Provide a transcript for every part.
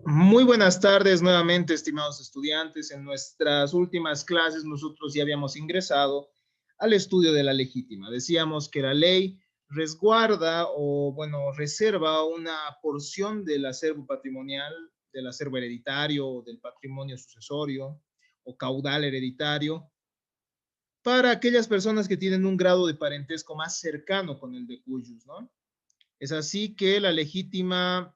Muy buenas tardes nuevamente, estimados estudiantes. En nuestras últimas clases nosotros ya habíamos ingresado al estudio de la legítima. Decíamos que la ley resguarda o, bueno, reserva una porción del acervo patrimonial, del acervo hereditario, del patrimonio sucesorio o caudal hereditario para aquellas personas que tienen un grado de parentesco más cercano con el de cuyos, ¿no? Es así que la legítima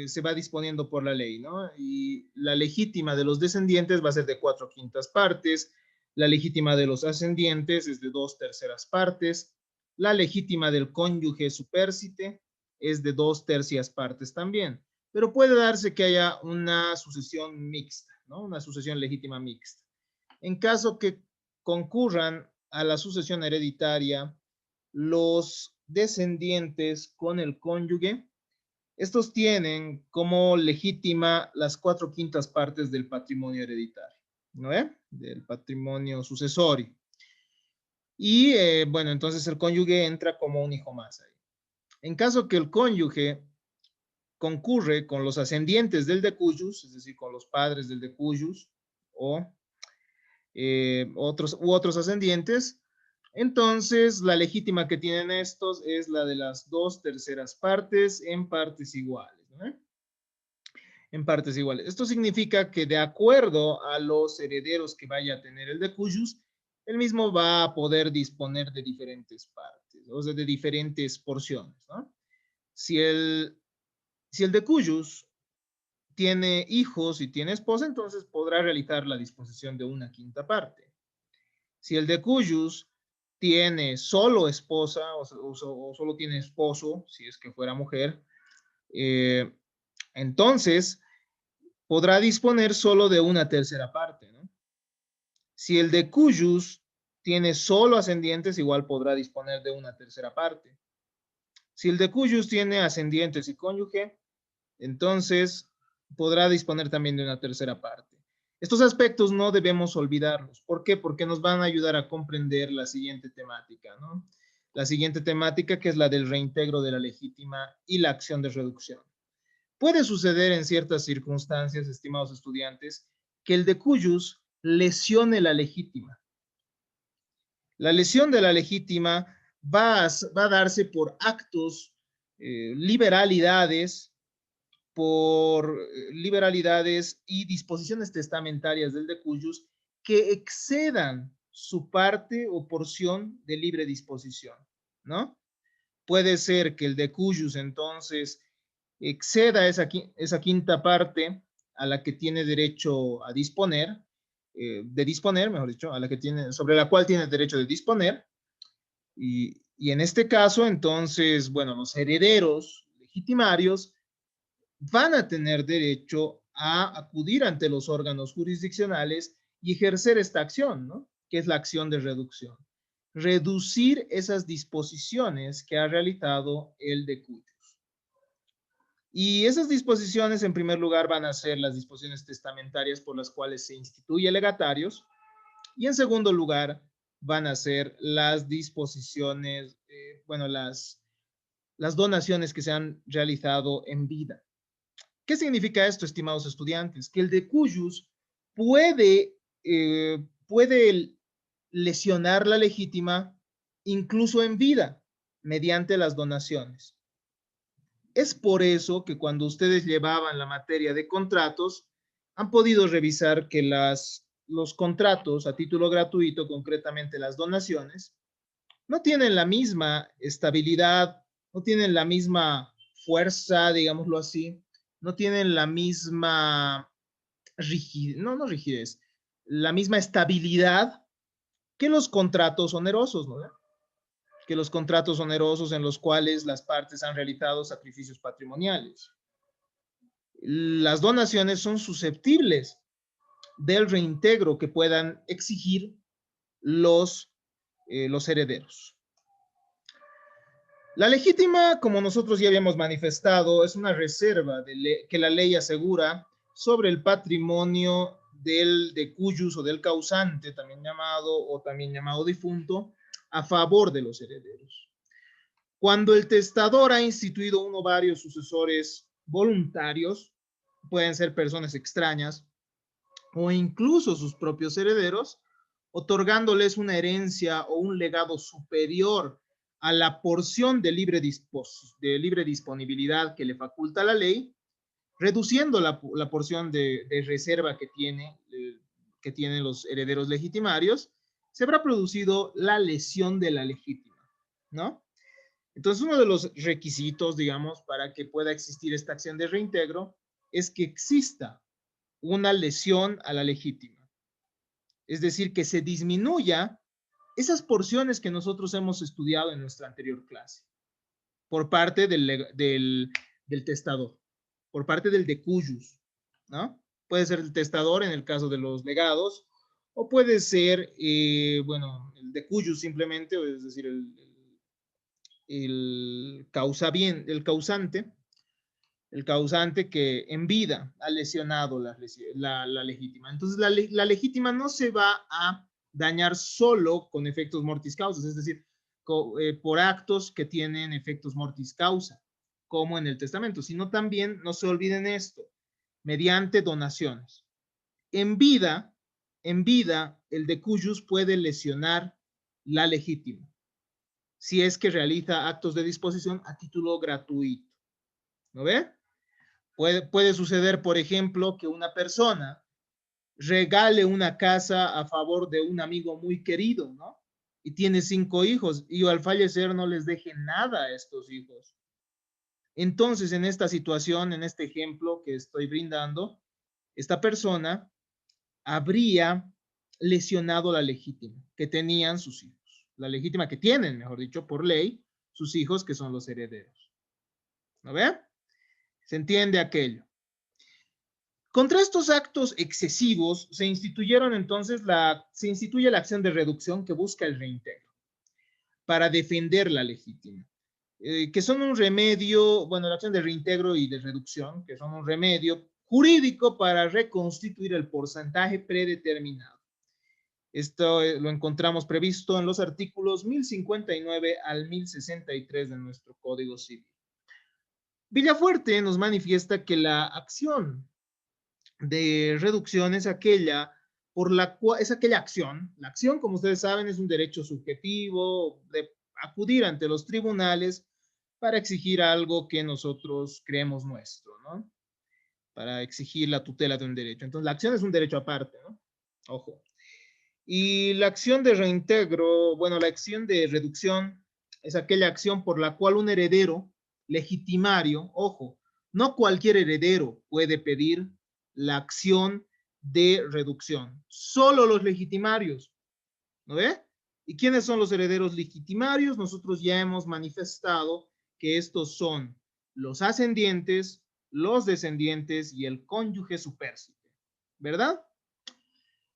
se va disponiendo por la ley, ¿no? Y la legítima de los descendientes va a ser de 4/5 partes, la legítima de los ascendientes es de 2/3 partes, la legítima del cónyuge supérsite es de 2/3 partes también, pero puede darse que haya una sucesión mixta, ¿no? Una sucesión legítima mixta. En caso que concurran a la sucesión hereditaria los descendientes con el cónyuge, estos tienen como legítima las 4/5 partes del patrimonio hereditario, ¿no? Del patrimonio sucesorio. Y bueno, entonces el cónyuge entra como un hijo más ahí. En caso que el cónyuge concurre con los ascendientes del decuyus, es decir, con los padres del decuyus o otros ascendientes, entonces la legítima que tienen estos es la de las 2/3 partes en partes iguales, ¿no? En partes iguales. Esto significa que de acuerdo a los herederos que vaya a tener el decuyus, el mismo va a poder disponer de diferentes partes, o sea, de diferentes porciones, ¿no? Si el, si el decuyus tiene hijos y tiene esposa, entonces podrá realizar la disposición de 1/5 parte. Si el decuyus tiene solo esposa o solo tiene esposo, si es que fuera mujer, entonces podrá disponer solo de 1/3 parte, ¿no? Si el decuyus tiene solo ascendientes, igual podrá disponer de 1/3 parte. Si el decuyus tiene ascendientes y cónyuge, entonces podrá disponer también de 1/3 parte. Estos aspectos no debemos olvidarlos. ¿Por qué? Porque nos van a ayudar a comprender la siguiente temática, ¿no? La siguiente temática, que es la del reintegro de la legítima y la acción de reducción. Puede suceder en ciertas circunstancias, estimados estudiantes, que el decuyus lesione la legítima. La lesión de la legítima va a darse por actos, liberalidades, por liberalidades y disposiciones testamentarias del decuyus que excedan su parte o porción de libre disposición, ¿no? Puede ser que el decuyus entonces exceda esa quinta parte a la que tiene derecho a disponer, de disponer, mejor dicho, a la que tiene, sobre la cual tiene derecho de disponer, y en este caso, entonces, bueno, los herederos legitimarios van a tener derecho a acudir ante los órganos jurisdiccionales y ejercer esta acción, ¿no? Que es la acción de reducción. Reducir esas disposiciones que ha realizado el decuyus. Y esas disposiciones, en primer lugar, van a ser las disposiciones testamentarias por las cuales se instituye legatarios, y en segundo lugar, van a ser las disposiciones, bueno, las donaciones que se han realizado en vida. ¿Qué significa esto, estimados estudiantes? Que el decuyus puede lesionar la legítima incluso en vida mediante las donaciones. Es por eso que cuando ustedes llevaban la materia de contratos, han podido revisar que los contratos a título gratuito, concretamente las donaciones, no tienen la misma estabilidad, no tienen la misma fuerza, digámoslo así, no tienen la misma rigidez, no rigidez, la misma estabilidad que los contratos onerosos, ¿no? Que los contratos onerosos en los cuales las partes han realizado sacrificios patrimoniales. Las donaciones son susceptibles del reintegro que puedan exigir los herederos. La legítima, como nosotros ya habíamos manifestado, es una reserva que la ley asegura sobre el patrimonio del decuyus o del causante, también llamado difunto, a favor de los herederos. Cuando el testador ha instituido uno o varios sucesores voluntarios, pueden ser personas extrañas o incluso sus propios herederos, otorgándoles una herencia o un legado superior a la porción de libre disponibilidad que le faculta la ley, reduciendo la porción de reserva que tienen los herederos legitimarios, se habrá producido la lesión de la legítima, ¿no? Entonces, uno de los requisitos, digamos, para que pueda existir esta acción de reintegro es que exista una lesión a la legítima. Es decir, que se disminuya esas porciones que nosotros hemos estudiado en nuestra anterior clase por parte del testador, por parte del decujus, ¿no? Puede ser el testador en el caso de los legados, o puede ser, bueno, el decujus simplemente, es decir, el causante que en vida ha lesionado la legítima. Entonces, la legítima no se va a dañar solo con efectos mortis causas, es decir, por actos que tienen efectos mortis causa, como en el testamento, sino también, no se olviden esto, mediante donaciones. En vida, el decujus puede lesionar la legítima, si es que realiza actos de disposición a título gratuito. ¿No ve? Puede suceder, por ejemplo, que una persona regale una casa a favor de un amigo muy querido, ¿no? Y tiene 5 hijos y al fallecer no les deje nada a estos hijos. Entonces, en esta situación, en este ejemplo que estoy brindando, esta persona habría lesionado la legítima que tenían sus hijos. La legítima que tienen, mejor dicho, por ley, sus hijos que son los herederos. ¿No ve? ¿Se entiende aquello? Contra estos actos excesivos se instituye la acción de reducción que busca el reintegro para defender la legítima, que son un remedio, bueno, la acción de reintegro y de reducción, que son un remedio jurídico para reconstituir el porcentaje predeterminado. Esto lo encontramos previsto en los artículos 1059 al 1063 de nuestro Código Civil. Villafuerte nos manifiesta que la acción de reducción es aquella por la cual es aquella acción. La acción, como ustedes saben, es un derecho subjetivo de acudir ante los tribunales para exigir algo que nosotros creemos nuestro, ¿no? Para exigir la tutela de un derecho. Entonces, la acción es un derecho aparte, ¿no? Ojo. Y la acción de reintegro, bueno, la acción de reducción es aquella acción por la cual un heredero legitimario, ojo, no cualquier heredero puede pedir la acción de reducción, solo los legitimarios, ¿no ve? ¿Y quiénes son los herederos legitimarios? Nosotros ya hemos manifestado que estos son los ascendientes, los descendientes y el cónyuge supérstite, ¿verdad?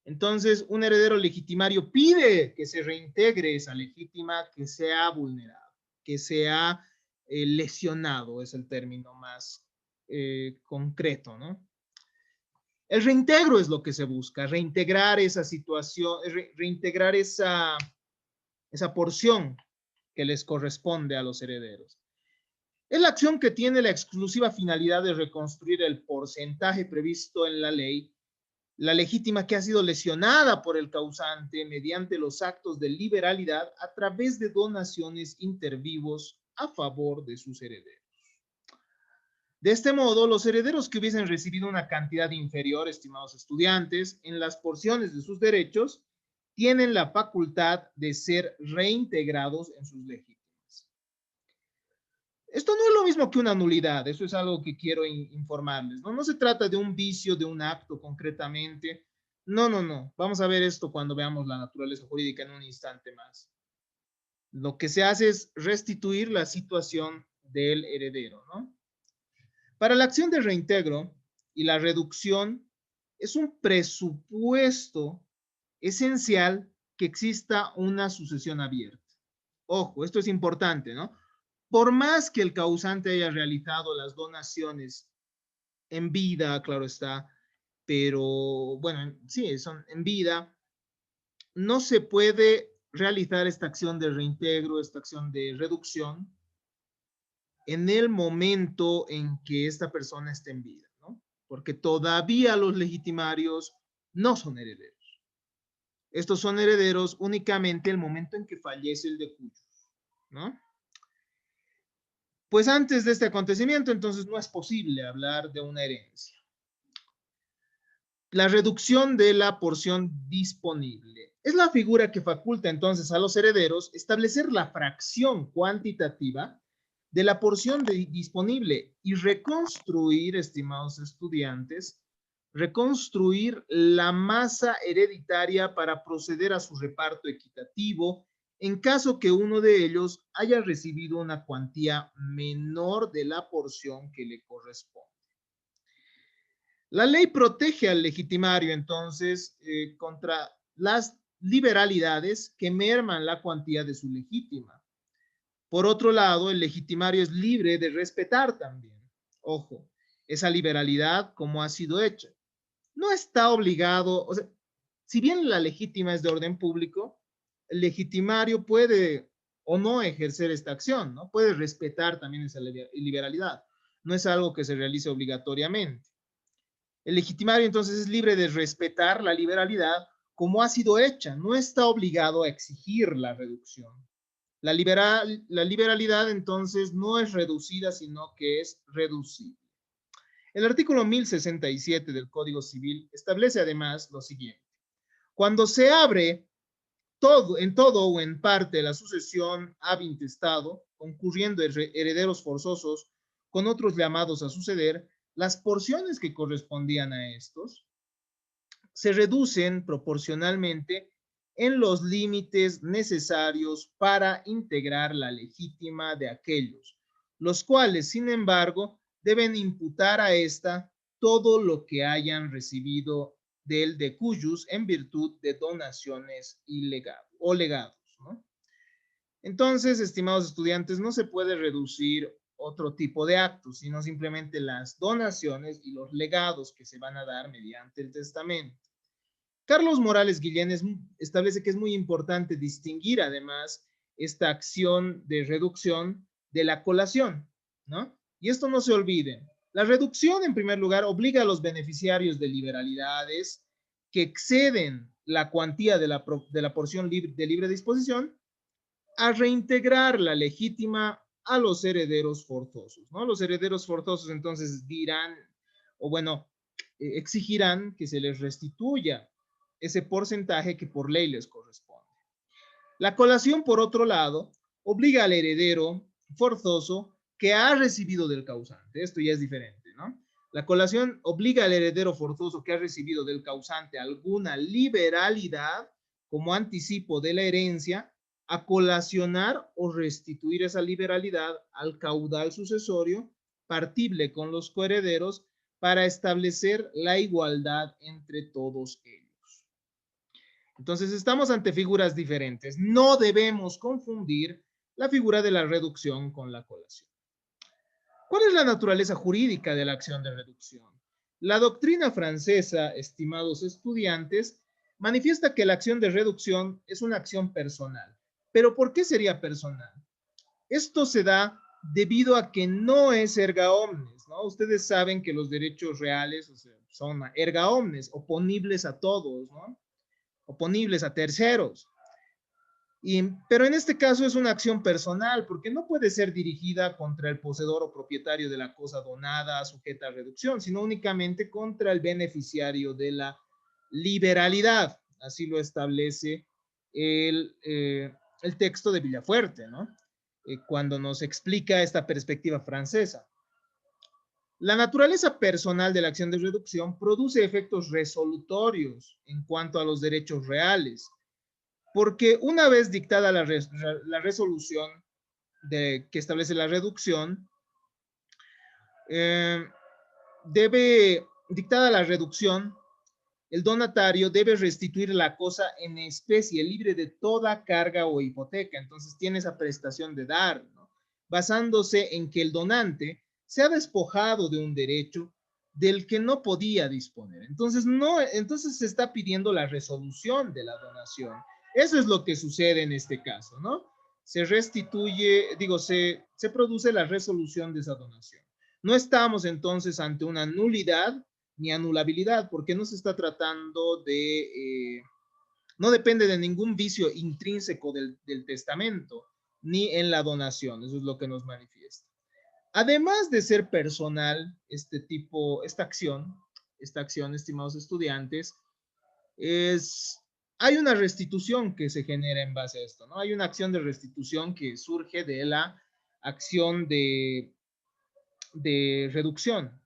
Entonces, un heredero legitimario pide que se reintegre esa legítima que se ha vulnerado, que se ha lesionado, es el término más concreto, ¿no? El reintegro es lo que se busca, reintegrar esa situación, reintegrar esa porción que les corresponde a los herederos. Es la acción que tiene la exclusiva finalidad de reconstruir el porcentaje previsto en la ley, la legítima que ha sido lesionada por el causante mediante los actos de liberalidad a través de donaciones intervivos a favor de sus herederos. De este modo, los herederos que hubiesen recibido una cantidad inferior, estimados estudiantes, en las porciones de sus derechos, tienen la facultad de ser reintegrados en sus legítimas. Esto no es lo mismo que una nulidad, eso es algo que quiero informarles, ¿no? No se trata de un vicio, de un acto concretamente. No, no, no. Vamos a ver esto cuando veamos la naturaleza jurídica en un instante más. Lo que se hace es restituir la situación del heredero, ¿no? Para la acción de reintegro y la reducción es un presupuesto esencial que exista una sucesión abierta. Ojo, esto es importante, ¿no? Por más que el causante haya realizado las donaciones en vida, claro está, pero bueno, sí, son en vida, no se puede realizar esta acción de reintegro, esta acción de reducción en el momento en que esta persona esté en vida, ¿no? porque todavía los legitimarios no son herederos. Estos son herederos únicamente el momento en que fallece el de cuyos, ¿no? Pues antes de este acontecimiento, entonces no es posible hablar de una herencia. La reducción de la porción disponible es la figura que faculta entonces a los herederos establecer la fracción cuantitativa de la porción disponible y reconstruir, estimados estudiantes, reconstruir la masa hereditaria para proceder a su reparto equitativo en caso que uno de ellos haya recibido una cuantía menor de la porción que le corresponde. La ley protege al legitimario, entonces, contra las liberalidades que merman la cuantía de su legítima. Por otro lado, el legitimario es libre de respetar también, ojo, esa liberalidad como ha sido hecha. No está obligado, o sea, si bien la legítima es de orden público, el legitimario puede o no ejercer esta acción, ¿no? Puede respetar también esa liberalidad. No es algo que se realice obligatoriamente. El legitimario entonces es libre de respetar la liberalidad como ha sido hecha, no está obligado a exigir la reducción. La liberalidad entonces no es reducida, sino que es reducible. El artículo 1067 del Código Civil establece además lo siguiente. Cuando se abre en todo o en parte la sucesión ab intestado, concurriendo herederos forzosos con otros llamados a suceder, las porciones que correspondían a estos se reducen proporcionalmente en los límites necesarios para integrar la legítima de aquellos, los cuales, sin embargo, deben imputar a esta todo lo que hayan recibido del de cuyos en virtud de donaciones o legados, ¿no? Entonces, estimados estudiantes, no se puede reducir otro tipo de actos, sino simplemente las donaciones y los legados que se van a dar mediante el testamento. Carlos Morales Guillén establece que es muy importante distinguir además esta acción de reducción de la colación, ¿no? Y esto no se olvide. La reducción, en primer lugar, obliga a los beneficiarios de liberalidades que exceden la cuantía de la porción de libre disposición a reintegrar la legítima a los herederos forzosos, ¿no? Los herederos forzosos entonces dirán, o bueno, exigirán que se les restituya ese porcentaje que por ley les corresponde. La colación, por otro lado, obliga al heredero forzoso que ha recibido del causante. Esto ya es diferente, ¿no? La colación obliga al heredero forzoso que ha recibido del causante alguna liberalidad como anticipo de la herencia a colacionar o restituir esa liberalidad al caudal sucesorio partible con los coherederos para establecer la igualdad entre todos ellos. Entonces, estamos ante figuras diferentes. No debemos confundir la figura de la reducción con la colación. ¿Cuál es la naturaleza jurídica de la acción de reducción? La doctrina francesa, estimados estudiantes, manifiesta que la acción de reducción es una acción personal. ¿Pero por qué sería personal? Esto se da debido a que no es erga omnes, ¿no? Ustedes saben que los derechos reales, o sea, son erga omnes, oponibles a todos, ¿no? Oponibles a terceros. Pero en este caso es una acción personal porque no puede ser dirigida contra el poseedor o propietario de la cosa donada sujeta a reducción, sino únicamente contra el beneficiario de la liberalidad. Así lo establece el texto de Villafuerte, ¿no? Cuando nos explica esta perspectiva francesa. La naturaleza personal de la acción de reducción produce efectos resolutorios en cuanto a los derechos reales, porque una vez dictada la resolución que establece la reducción, dictada la reducción, el donatario debe restituir la cosa en especie, libre de toda carga o hipoteca. Entonces tiene esa prestación de dar, ¿no? Basándose en que el donante se ha despojado de un derecho del que no podía disponer. Entonces se está pidiendo la resolución de la donación. Eso es lo que sucede en este caso, ¿no? Se restituye, se produce la resolución de esa donación. No estamos entonces ante una nulidad ni anulabilidad, porque no se está tratando no depende de ningún vicio intrínseco del testamento, ni en la donación. Eso es lo que nos manifiesta. Además de ser personal, esta acción, estimados estudiantes, hay una restitución que se genera en base a esto, ¿no? Hay una acción de restitución que surge de la acción de reducción,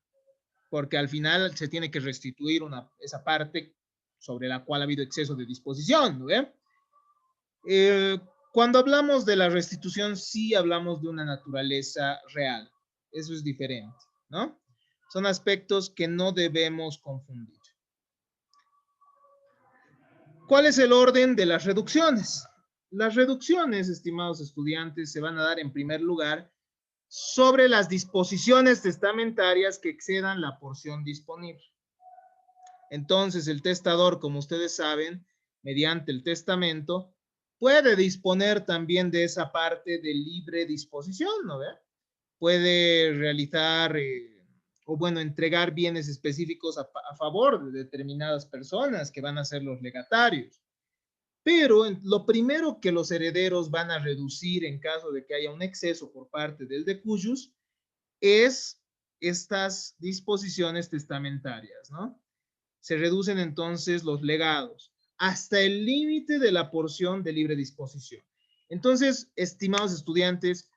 porque al final se tiene que restituir esa parte sobre la cual ha habido exceso de disposición, ¿no? Cuando hablamos de la restitución, sí hablamos de una naturaleza real. Eso es diferente, ¿no? Son aspectos que no debemos confundir. ¿Cuál es el orden de las reducciones? Las reducciones, estimados estudiantes, se van a dar en primer lugar sobre las disposiciones testamentarias que excedan la porción disponible. Entonces, el testador, como ustedes saben, mediante el testamento, puede disponer también de esa parte de libre disposición, ¿no ve? Puede realizar entregar bienes específicos a favor de determinadas personas que van a ser los legatarios. Pero lo primero que los herederos van a reducir en caso de que haya un exceso por parte del decujus es estas disposiciones testamentarias, ¿no? Se reducen entonces los legados hasta el límite de la porción de libre disposición. Entonces, estimados estudiantes,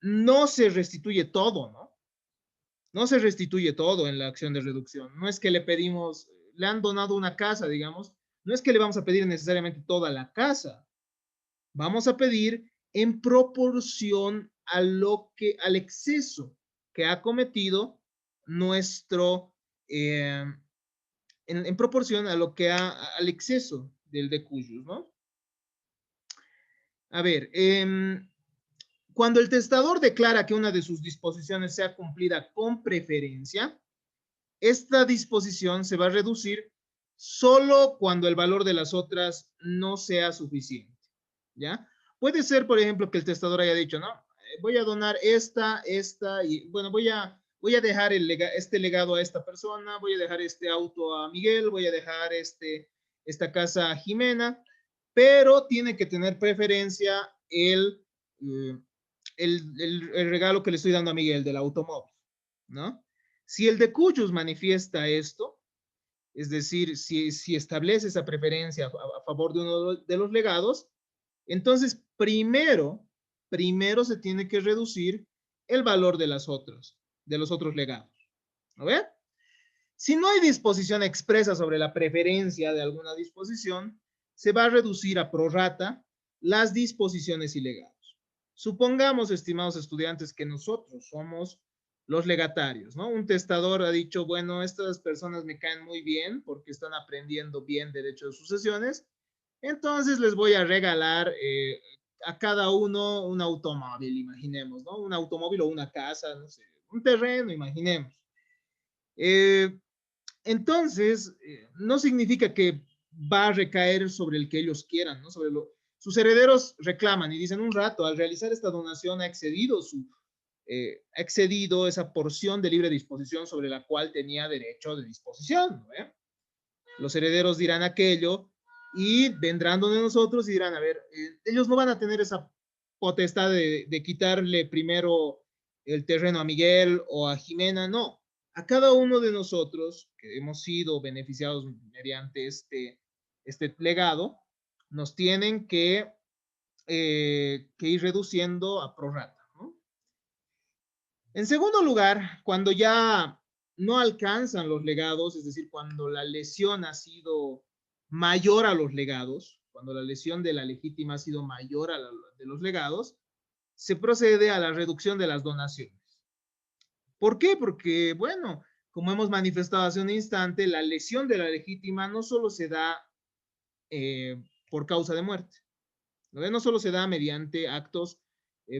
no se restituye todo, ¿no? No se restituye todo en la acción de reducción. No es que le pedimos, le han donado una casa, digamos, no es que le vamos a pedir necesariamente toda la casa. Vamos a pedir en proporción al exceso que ha cometido nuestro, en proporción a lo que al exceso del decujus, ¿no? A ver, cuando el testador declara que una de sus disposiciones sea cumplida con preferencia, esta disposición se va a reducir solo cuando el valor de las otras no sea suficiente, ¿ya? Puede ser, por ejemplo, que el testador haya dicho, no, voy a donar esta, y bueno, voy a dejar este legado a esta persona, voy a dejar este auto a Miguel, voy a dejar esta casa a Jimena, pero tiene que tener preferencia el regalo que le estoy dando a Miguel del automóvil, ¿no? Si el decujus manifiesta esto, es decir, si establece esa preferencia a favor de uno de los legados, entonces primero se tiene que reducir el valor de los otros legados. ¿No ve? Si no hay disposición expresa sobre la preferencia de alguna disposición, se va a reducir a prorrata las disposiciones y legados. Supongamos, estimados estudiantes, que nosotros somos los legatarios, ¿no? Un testador ha dicho, bueno, estas personas me caen muy bien porque están aprendiendo bien derecho de sucesiones, entonces les voy a regalar a cada uno un automóvil, imaginemos, ¿no? Un automóvil o una casa, no sé, un terreno, imaginemos. Entonces, no significa que va a recaer sobre el que ellos quieran, ¿no? Sus herederos reclaman y dicen un rato, al realizar esta donación ha excedido esa porción de libre disposición sobre la cual tenía derecho de disposición, ¿no? Los herederos dirán aquello y vendrán donde nosotros y dirán, a ver, ellos no van a tener esa potestad de quitarle primero el terreno a Miguel o a Jimena, no. A cada uno de nosotros que hemos sido beneficiados mediante este legado, nos tienen que ir reduciendo a prorrata, ¿no? En segundo lugar, cuando ya no alcanzan los legados, es decir, cuando la lesión ha sido mayor a los legados, cuando la lesión de la legítima ha sido mayor a la de los legados, se procede a la reducción de las donaciones. ¿Por qué? Porque, bueno, como hemos manifestado hace un instante, la lesión de la legítima no solo se da por causa de muerte, no solo se da mediante actos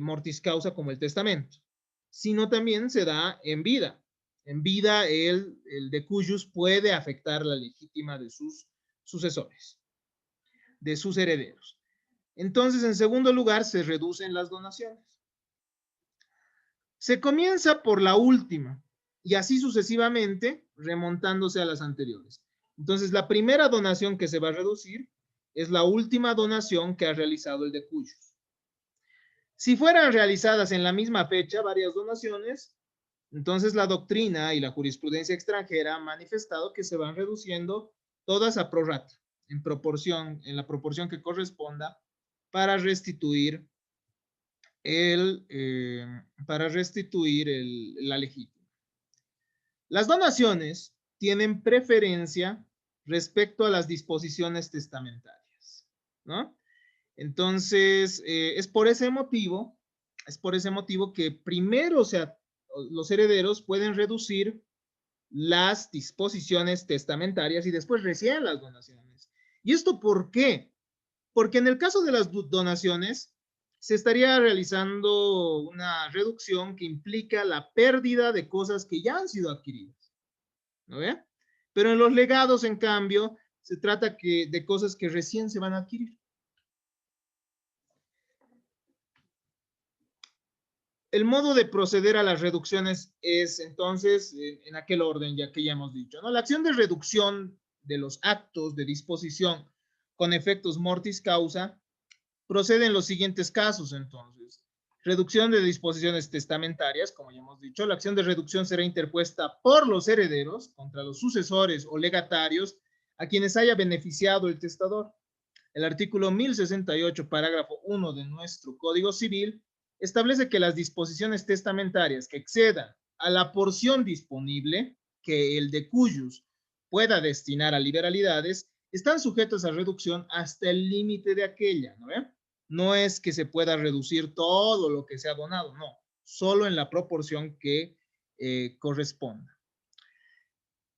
mortis causa como el testamento, sino también se da en vida. En vida, el decujus puede afectar la legítima de sus sucesores, de sus herederos. Entonces, en segundo lugar, se reducen las donaciones. Se comienza por la última y así sucesivamente, remontándose a las anteriores. Entonces, la primera donación que se va a reducir es la última donación que ha realizado el de Cuyos. Si fueran realizadas en la misma fecha varias donaciones, entonces la doctrina y la jurisprudencia extranjera han manifestado que se van reduciendo todas a prorrata, en la proporción que corresponda para restituir la legítima. Las donaciones tienen preferencia respecto a las disposiciones testamentarias, ¿no? Entonces, es por ese motivo que primero, o sea, los herederos pueden reducir las disposiciones testamentarias y después recién las donaciones. ¿Y esto por qué? Porque en el caso de las donaciones, se estaría realizando una reducción que implica la pérdida de cosas que ya han sido adquiridas, ¿no ve? Pero en los legados, en cambio, se trata de cosas que recién se van a adquirir. El modo de proceder a las reducciones es entonces en aquel orden ya que ya hemos dicho, ¿no? La acción de reducción de los actos de disposición con efectos mortis causa procede en los siguientes casos, entonces. Reducción de disposiciones testamentarias, como ya hemos dicho. La acción de reducción será interpuesta por los herederos contra los sucesores o legatarios a quienes haya beneficiado el testador. El artículo 1068, parágrafo 1 de nuestro Código Civil establece que las disposiciones testamentarias que excedan a la porción disponible que el de cuyos pueda destinar a liberalidades están sujetos a reducción hasta el límite de aquella, ¿no ve? No es que se pueda reducir todo lo que se ha donado, no, solo en la proporción que corresponda.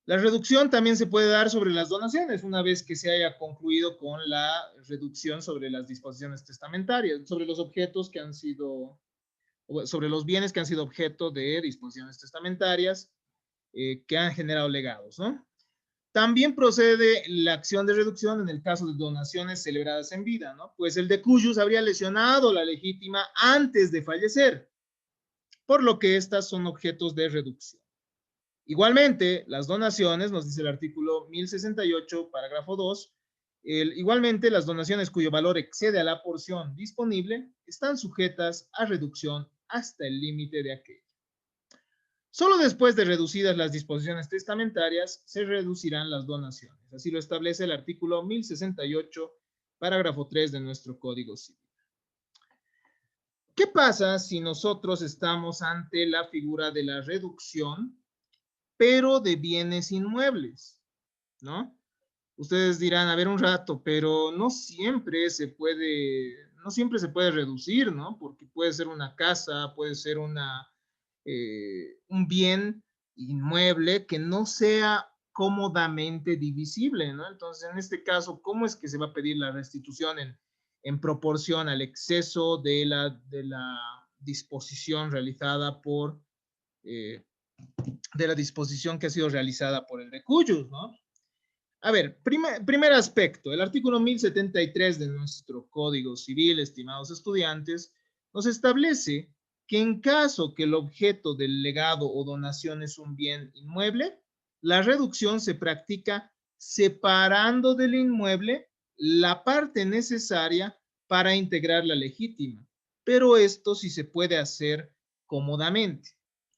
La reducción también se puede dar sobre las donaciones una vez que se haya concluido con la reducción sobre las disposiciones testamentarias, sobre los objetos que han sido, sobre los bienes que han sido objeto de disposiciones testamentarias que han generado legados, ¿no? También procede la acción de reducción en el caso de donaciones celebradas en vida, ¿no? Pues el de cuyos habría lesionado la legítima antes de fallecer, por lo que estas son objetos de reducción. Igualmente, las donaciones, nos dice el artículo 1068, parágrafo 2, igualmente las donaciones cuyo valor excede a la porción disponible están sujetas a reducción hasta el límite de aquella. Solo después de reducidas las disposiciones testamentarias se reducirán las donaciones. Así lo establece el artículo 1068, parágrafo 3 de nuestro Código Civil. ¿Qué pasa si nosotros estamos ante la figura de la reducción, pero de bienes inmuebles, ¿no? Ustedes dirán, a ver un rato, pero no siempre se puede reducir, ¿no? Porque puede ser una casa, puede ser un bien inmueble que no sea cómodamente divisible, ¿no? Entonces, en este caso, ¿cómo es que se va a pedir la restitución en proporción al exceso de la disposición realizada por de la disposición que ha sido realizada por el de cuyos, ¿no? A ver, primer aspecto, el artículo 1073 de nuestro Código Civil, estimados estudiantes, nos establece que en caso que el objeto del legado o donación es un bien inmueble, la reducción se practica separando del inmueble la parte necesaria para integrar la legítima, pero esto sí se puede hacer cómodamente.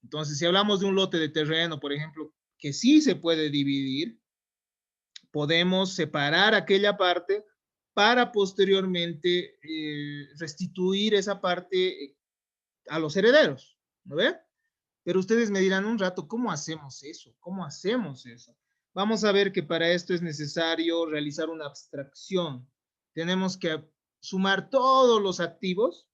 Entonces, si hablamos de un lote de terreno, por ejemplo, que sí se puede dividir, podemos separar aquella parte para posteriormente restituir esa parte a los herederos, ¿no ve? Pero ustedes me dirán un rato, ¿cómo hacemos eso? ¿Cómo hacemos eso? Vamos a ver que para esto es necesario realizar una abstracción. Tenemos que sumar todos los activos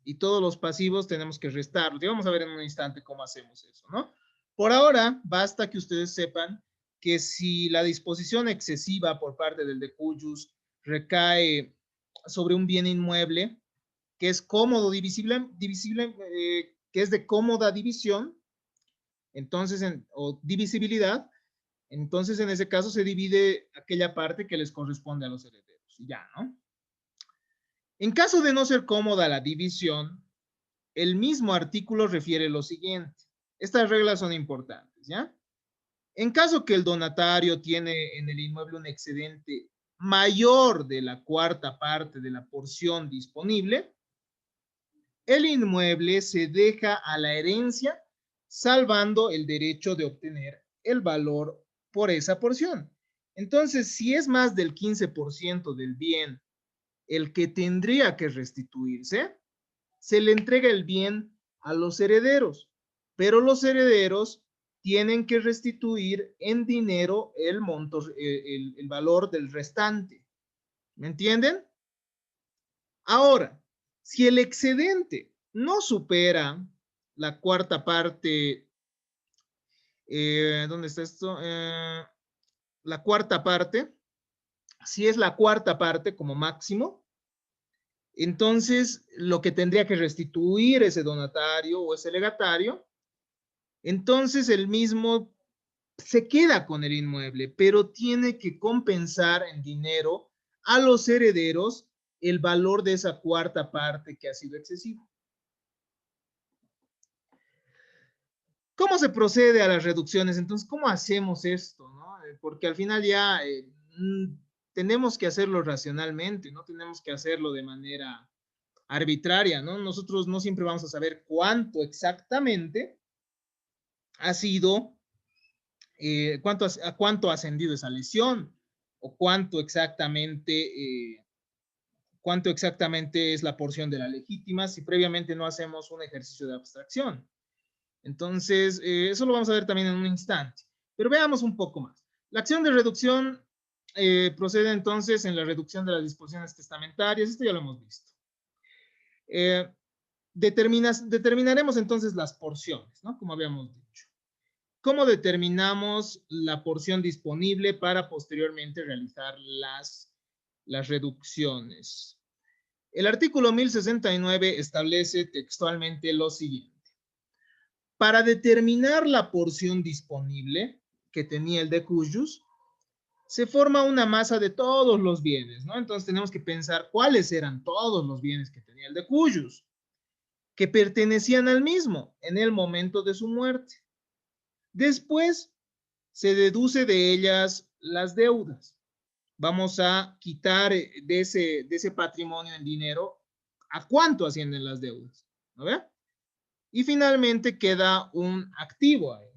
y todos los pasivos tenemos que restarlos. Y vamos a ver en un instante cómo hacemos eso, ¿no? Por ahora, basta que ustedes sepan que si la disposición excesiva por parte del de cuyos recae sobre un bien inmueble que es cómodo divisible, que es de cómoda división, entonces, o divisibilidad, entonces en ese caso se divide aquella parte que les corresponde a los herederos. Y ya, ¿no? En caso de no ser cómoda la división, el mismo artículo refiere lo siguiente. Estas reglas son importantes, ¿ya? En caso que el donatario tiene en el inmueble un excedente mayor de la cuarta parte de la porción disponible, el inmueble se deja a la herencia, salvando el derecho de obtener el valor por esa porción. Entonces, si es más del 15% del bien el que tendría que restituirse, se le entrega el bien a los herederos, pero los herederos tienen que restituir en dinero el monto, el valor del restante. ¿Me entienden? Ahora, si el excedente no supera la cuarta parte, ¿dónde está esto? La cuarta parte, si es la cuarta parte como máximo, entonces lo que tendría que restituir ese donatario o ese legatario, entonces el mismo se queda con el inmueble, pero tiene que compensar en dinero a los herederos el valor de esa cuarta parte que ha sido excesivo. ¿Cómo se procede a las reducciones? Entonces, ¿cómo hacemos esto? ¿No? Porque al final ya tenemos que hacerlo racionalmente, no tenemos que hacerlo de manera arbitraria, ¿no? Nosotros no siempre vamos a saber cuánto exactamente ha sido, a cuánto ha ascendido esa lesión o cuánto exactamente es la porción de la legítima si previamente no hacemos un ejercicio de abstracción. Entonces, eso lo vamos a ver también en un instante. Pero veamos un poco más. La acción de reducción procede entonces en la reducción de las disposiciones testamentarias. Esto ya lo hemos visto. Determinaremos entonces las porciones, ¿no? Como habíamos dicho. ¿Cómo determinamos la porción disponible para posteriormente realizar las reducciones? El artículo 1069 establece textualmente lo siguiente. Para determinar la porción disponible que tenía el decujus, se forma una masa de todos los bienes, ¿no? Entonces tenemos que pensar cuáles eran todos los bienes que tenía el decujus, que pertenecían al mismo en el momento de su muerte. Después se deduce de ellas las deudas. Vamos a quitar de ese patrimonio en dinero a cuánto ascienden las deudas, ¿no ve? Y finalmente queda un activo ahí,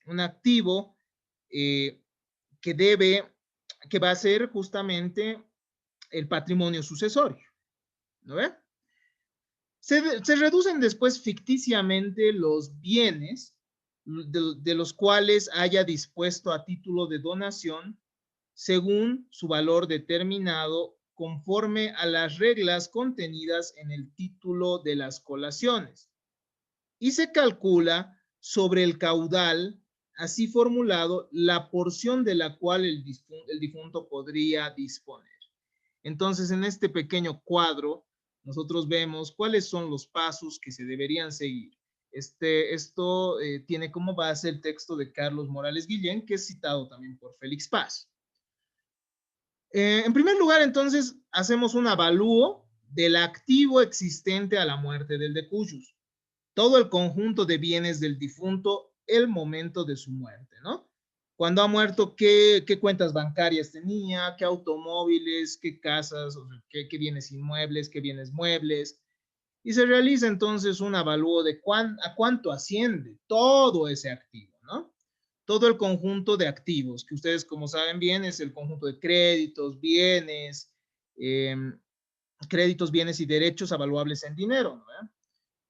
un activo que va a ser justamente el patrimonio sucesorio, ¿no ve? Se reducen después ficticiamente los bienes de los cuales haya dispuesto a título de donación según su valor determinado conforme a las reglas contenidas en el título de las colaciones y se calcula sobre el caudal así formulado la porción de la cual el difunto podría disponer. Entonces, en este pequeño cuadro, nosotros vemos cuáles son los pasos que se deberían seguir. Esto tiene como base el texto de Carlos Morales Guillén, que es citado también por Félix Paz. En primer lugar, entonces, hacemos un avalúo del activo existente a la muerte del decujus. Todo el conjunto de bienes del difunto el momento de su muerte, ¿no? Cuando ha muerto, ¿qué cuentas bancarias tenía? ¿Qué automóviles? ¿Qué casas? O sea, ¿qué bienes inmuebles? ¿Qué bienes muebles? Y se realiza entonces un avalúo de a cuánto asciende todo ese activo, ¿no? Todo el conjunto de activos, que ustedes como saben bien es el conjunto de eh, créditos, bienes y derechos avaluables en dinero, ¿no?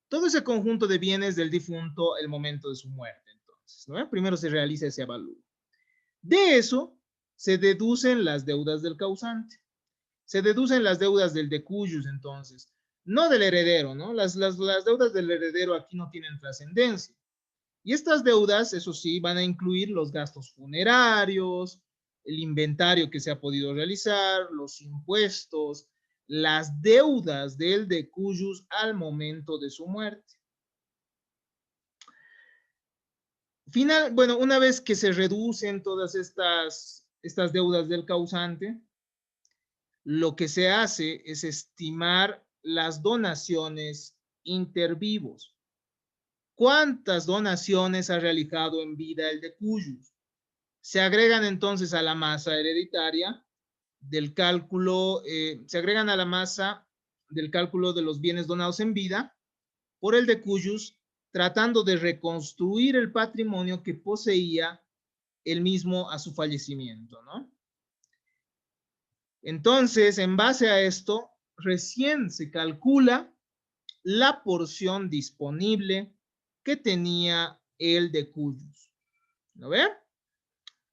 Todo ese conjunto de bienes del difunto el momento de su muerte, entonces, ¿no? Primero se realiza ese avalúo. De eso se deducen las deudas del causante. Se deducen las deudas del decujus, entonces, no del heredero, ¿no? Las deudas del heredero aquí no tienen trascendencia. Y estas deudas, eso sí, van a incluir los gastos funerarios, el inventario que se ha podido realizar, los impuestos, las deudas del decujus al momento de su muerte. Bueno, una vez que se reducen todas estas deudas del causante, lo que se hace es estimar las donaciones intervivos. ¿Cuántas donaciones ha realizado en vida el decujus? Se agregan entonces a la masa hereditaria del cálculo, se agregan a la masa del cálculo de los bienes donados en vida por el de cuyos, tratando de reconstruir el patrimonio que poseía el mismo a su fallecimiento, ¿no? Entonces, en base a esto, recién se calcula la porción disponible que tenía el de cuyos. ¿Lo ve?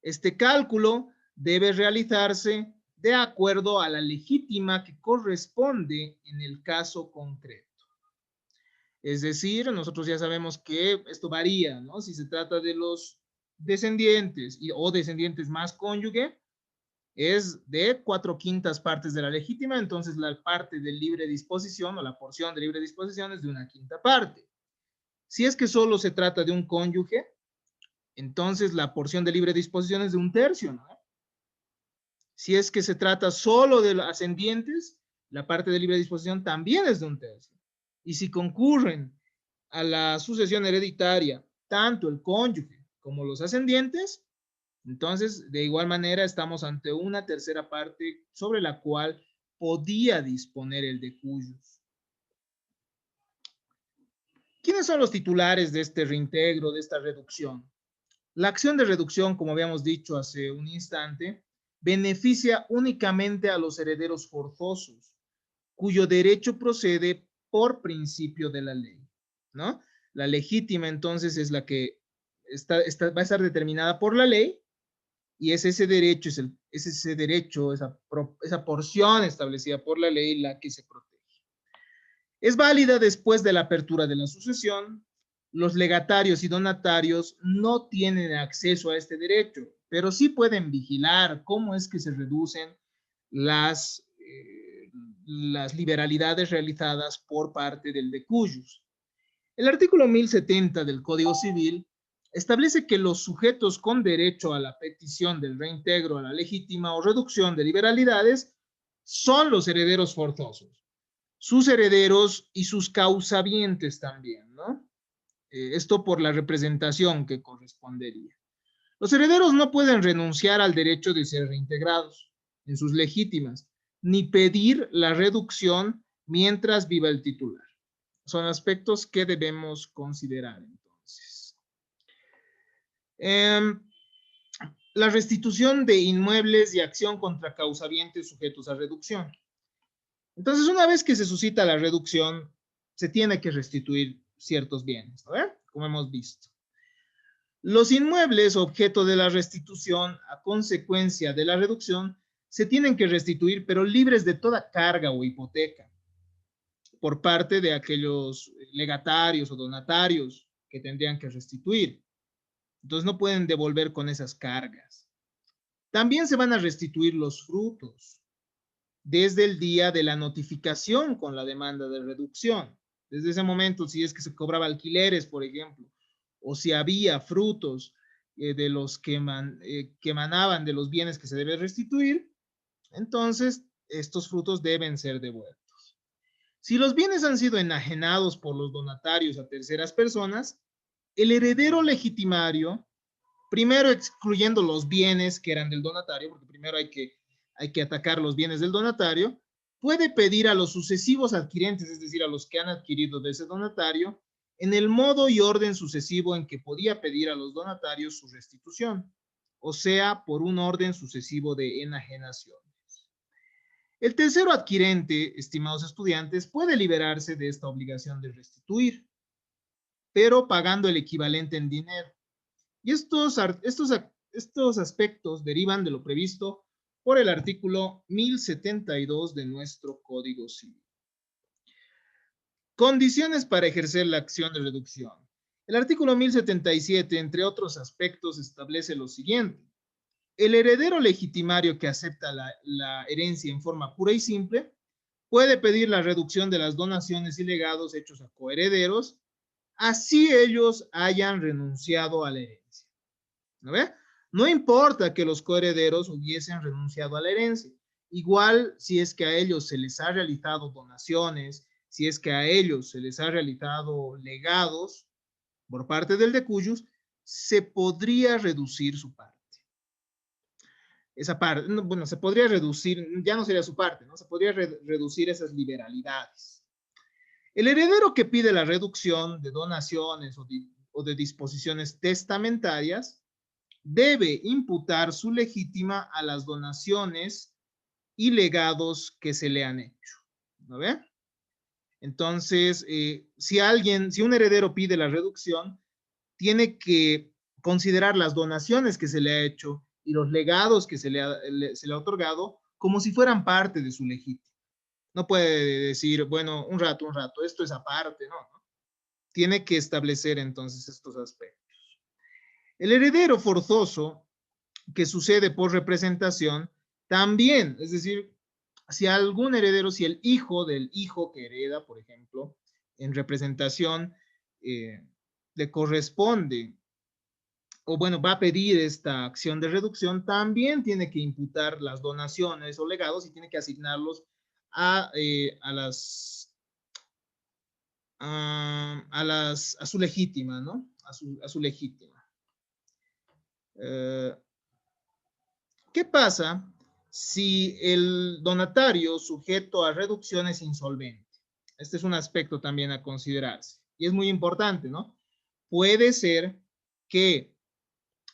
Este cálculo debe realizarse de acuerdo a la legítima que corresponde en el caso concreto. Es decir, nosotros ya sabemos que esto varía, ¿no? Si se trata de los descendientes o descendientes más cónyuge, es de 4/5 partes de la legítima, entonces la parte de libre disposición o la porción de libre disposición es de 1/5 parte. Si es que solo se trata de un cónyuge, entonces la porción de libre disposición es de 1/3, ¿no? Si es que se trata solo de los ascendientes, la parte de libre disposición también es de 1/3. Y si concurren a la sucesión hereditaria tanto el cónyuge como los ascendientes, entonces de igual manera estamos ante 1/3 parte sobre la cual podía disponer el de cuyos. ¿Quiénes son los titulares de este reintegro, de esta reducción? La acción de reducción, como habíamos dicho hace un instante, beneficia únicamente a los herederos forzosos, cuyo derecho procede por principio de la ley, ¿no? La legítima, entonces, es la que va a estar determinada por la ley y es ese derecho, esa porción establecida por la ley la que se protege. Es válida después de la apertura de la sucesión. Los legatarios y donatarios no tienen acceso a este derecho, pero sí pueden vigilar cómo es que se reducen las liberalidades realizadas por parte del de cuyos. El artículo 1070 del Código Civil establece que los sujetos con derecho a la petición del reintegro a la legítima o reducción de liberalidades son los herederos forzosos, sus herederos y sus causavientes también, ¿no? Esto por la representación que correspondería. Los herederos no pueden renunciar al derecho de ser reintegrados en sus legítimas, ni pedir la reducción mientras viva el titular. Son aspectos que debemos considerar entonces. La restitución de inmuebles y acción contra causavientes sujetos a reducción. Entonces, una vez que se suscita la reducción, se tiene que restituir ciertos bienes, ¿no? Como hemos visto. Los inmuebles objeto de la restitución a consecuencia de la reducción se tienen que restituir, pero libres de toda carga o hipoteca por parte de aquellos legatarios o donatarios que tendrían que restituir. Entonces no pueden devolver con esas cargas. También se van a restituir los frutos desde el día de la notificación con la demanda de reducción. Desde ese momento, si es que se cobraba alquileres, por ejemplo, o si había frutos de los que emanaban de los bienes que se debe restituir, entonces estos frutos deben ser devueltos. Si los bienes han sido enajenados por los donatarios a terceras personas, el heredero legitimario, primero excluyendo los bienes que eran del donatario, porque primero hay que atacar los bienes del donatario, puede pedir a los sucesivos adquirentes, es decir, a los que han adquirido de ese donatario, en el modo y orden sucesivo en que podía pedir a los donatarios su restitución, o sea, por un orden sucesivo de enajenaciones. El tercero adquirente, estimados estudiantes, puede liberarse de esta obligación de restituir, pero pagando el equivalente en dinero. Y estos aspectos derivan de lo previsto por el artículo 1072 de nuestro Código Civil. Condiciones para ejercer la acción de reducción. El artículo 1077, entre otros aspectos, establece lo siguiente. El heredero legitimario que acepta la herencia en forma pura y simple puede pedir la reducción de las donaciones y legados hechos a coherederos, así ellos hayan renunciado a la herencia. ¿No ve? No importa que los coherederos hubiesen renunciado a la herencia. Igual si es que a ellos se les ha realizado donaciones, si es que a ellos se les ha realizado legados por parte del de cuyos, se podría reducir su parte. esa parte, no, bueno, se podría reducir, ya no sería su parte, ¿no? Se podría reducir esas liberalidades. El heredero que pide la reducción de donaciones o de disposiciones testamentarias debe imputar su legítima a las donaciones y legados que se le han hecho. ¿No ve? Entonces, si un heredero pide la reducción, tiene que considerar las donaciones que se le ha hecho y los legados que se le ha otorgado como si fueran parte de su legítimo. No puede decir, bueno, un rato, esto es aparte, no. Tiene que establecer entonces estos aspectos. El heredero forzoso, que sucede por representación, también, es decir, si algún heredero, si el hijo del hijo que hereda, por ejemplo, en representación, le corresponde, o bueno, va a pedir esta acción de reducción, también tiene que imputar las donaciones o legados y tiene que asignarlos a su legítima, ¿no? A su legítima. ¿Qué pasa si el donatario sujeto a reducción es insolvente? Este es un aspecto también a considerarse y es muy importante, ¿no? Puede ser que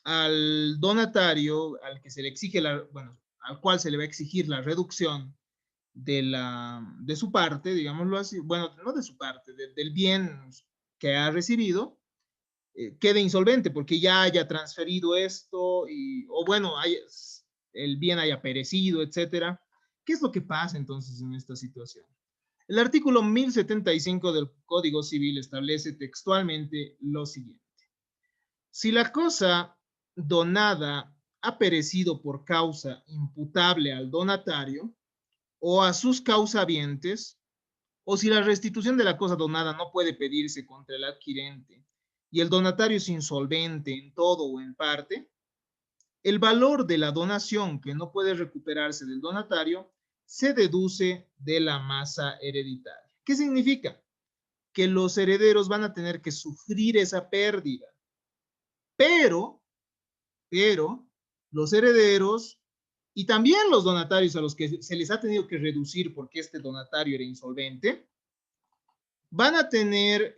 al donatario al que se le exige al cual se le va a exigir la reducción de su parte, digámoslo así, bueno, no de su parte, del bien que ha recibido, quede insolvente porque ya haya transferido esto o bueno, el bien haya perecido, etcétera. ¿Qué es lo que pasa entonces en esta situación? El artículo 1075 del Código Civil establece textualmente lo siguiente. Si la cosa donada ha perecido por causa imputable al donatario o a sus causavientes, o si la restitución de la cosa donada no puede pedirse contra el adquirente y el donatario es insolvente en todo o en parte, el valor de la donación que no puede recuperarse del donatario se deduce de la masa hereditaria. ¿Qué significa? Que los herederos van a tener que sufrir esa pérdida, pero los herederos y también los donatarios a los que se les ha tenido que reducir porque este donatario era insolvente, van a tener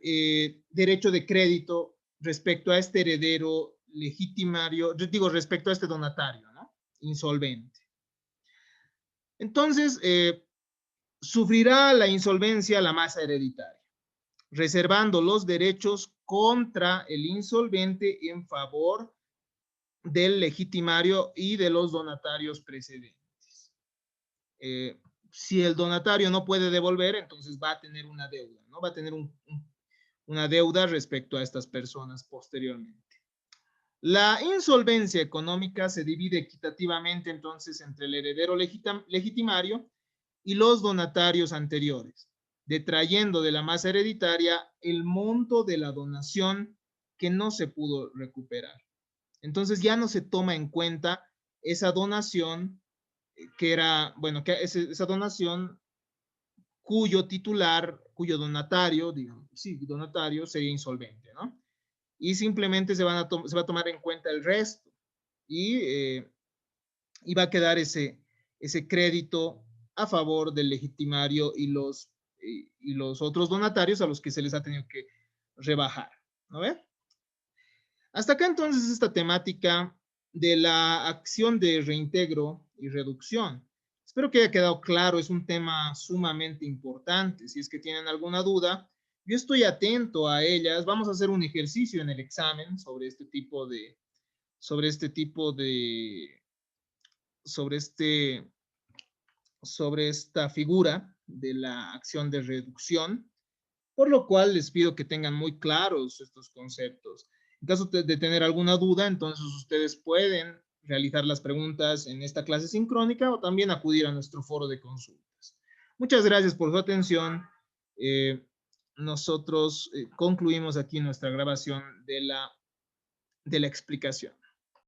derecho de crédito respecto a este heredero legitimario, digo, respecto a este donatario, ¿no? Insolvente. Entonces, sufrirá la insolvencia la masa hereditaria, reservando los derechos contra el insolvente en favor del legitimario y de los donatarios precedentes. Si el donatario no puede devolver, entonces va a tener una deuda, ¿no? Va a tener una deuda respecto a estas personas posteriormente. La insolvencia económica se divide equitativamente entonces entre el heredero legitimario y los donatarios anteriores, detrayendo de la masa hereditaria el monto de la donación que no se pudo recuperar. Entonces ya no se toma en cuenta esa donación que era, bueno, esa donación cuyo titular, cuyo donatario, digamos, sí, donatario sería insolvente, ¿no? Y simplemente se va a tomar en cuenta el resto y va a quedar ese crédito a favor del legitimario y los otros donatarios a los que se les ha tenido que rebajar, ¿no ve? Hasta acá entonces esta temática de la acción de reintegro y reducción. Espero que haya quedado claro, es un tema sumamente importante. Si es que tienen alguna duda, yo estoy atento a ellas. Vamos a hacer un ejercicio en el examen sobre esta figura de la acción de reducción, por lo cual les pido que tengan muy claros estos conceptos. En caso de tener alguna duda, entonces ustedes pueden realizar las preguntas en esta clase sincrónica o también acudir a nuestro foro de consultas. Muchas gracias por su atención. Nosotros concluimos aquí nuestra grabación de la explicación.